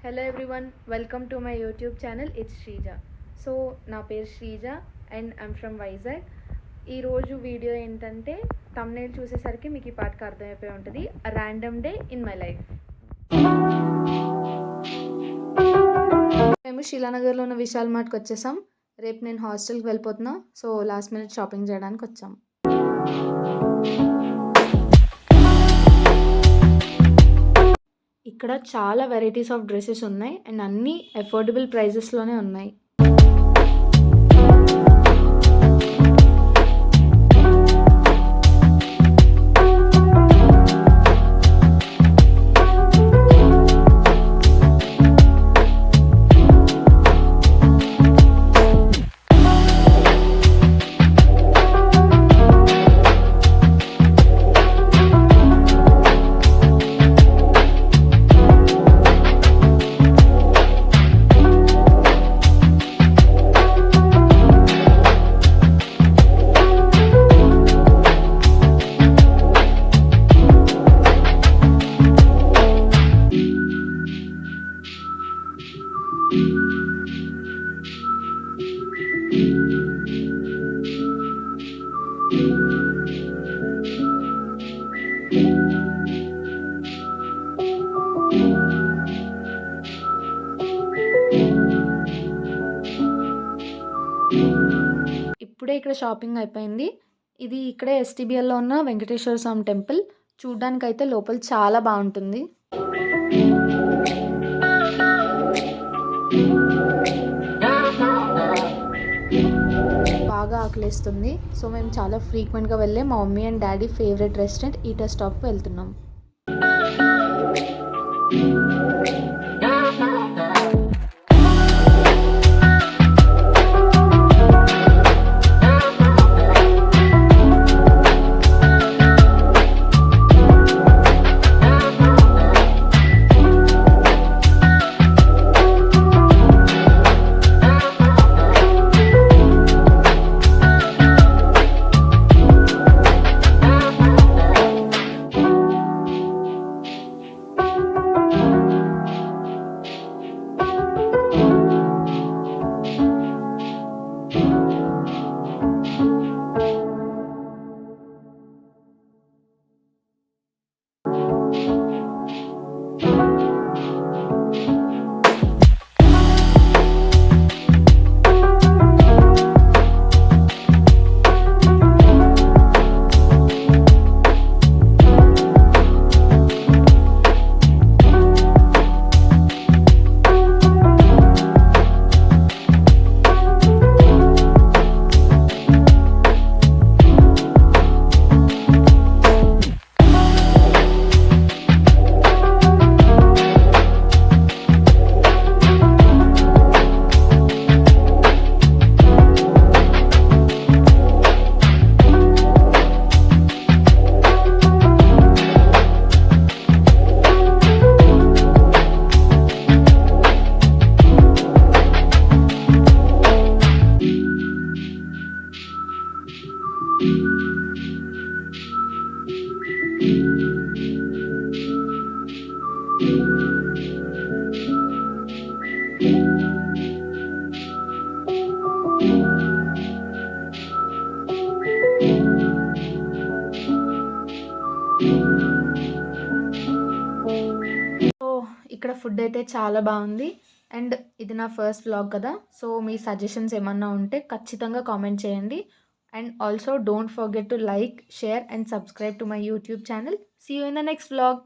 Hello everyone, welcome to my YouTube channel. It's Shrija. So నా పేరు Sreeja and I'm from Vizag. ఈరోజు video ఏంటంటే thumbnail చూసేసరికి మీకు ఈ పాటకి అర్థమైపోయి ఉంటుంది, random day in my life. మేము శిలానగర్లో ఉన్న విశాల్ మార్ట్కి వచ్చేసాం. రేపు నేను హాస్టల్కి వెళ్ళిపోతున్నా, సో లాస్ట్ మినిట్ షాపింగ్ చేయడానికి వచ్చాం. ఇక్కడ చాలా వెరైటీస్ ఆఫ్ డ్రెస్సెస్ ఉన్నాయి అండ్ అన్నీ అఫోర్డబుల్ ప్రైజెస్లోనే ఉన్నాయి. ఇప్పుడే ఇక్కడ షాపింగ్ అయిపోయింది. ఇది ఇక్కడే ఎస్టీబీఎల్లో ఉన్న వెంకటేశ్వర స్వామి టెంపుల్. చూడ్డానికైతే లోపల చాలా బాగుంటుంది. బాగా ఆకలేస్తుంది, సో మేము చాలా ఫ్రీక్వెంట్గా వెళ్ళే మా mummy and daddy favourite restaurant eater స్టాప్కి వెళ్తున్నాం. సో ఇక్కడ ఫుడ్ అయితే చాలా బాగుంది అండ్ ఇది నా ఫస్ట్ వ్లాగ్ కదా, సో మీ సజెషన్స్ ఏమన్నా ఉంటే ఖచ్చితంగా కామెంట్ చేయండి. And also don't forget to like, share and subscribe to my YouTube channel. See you in the next vlog.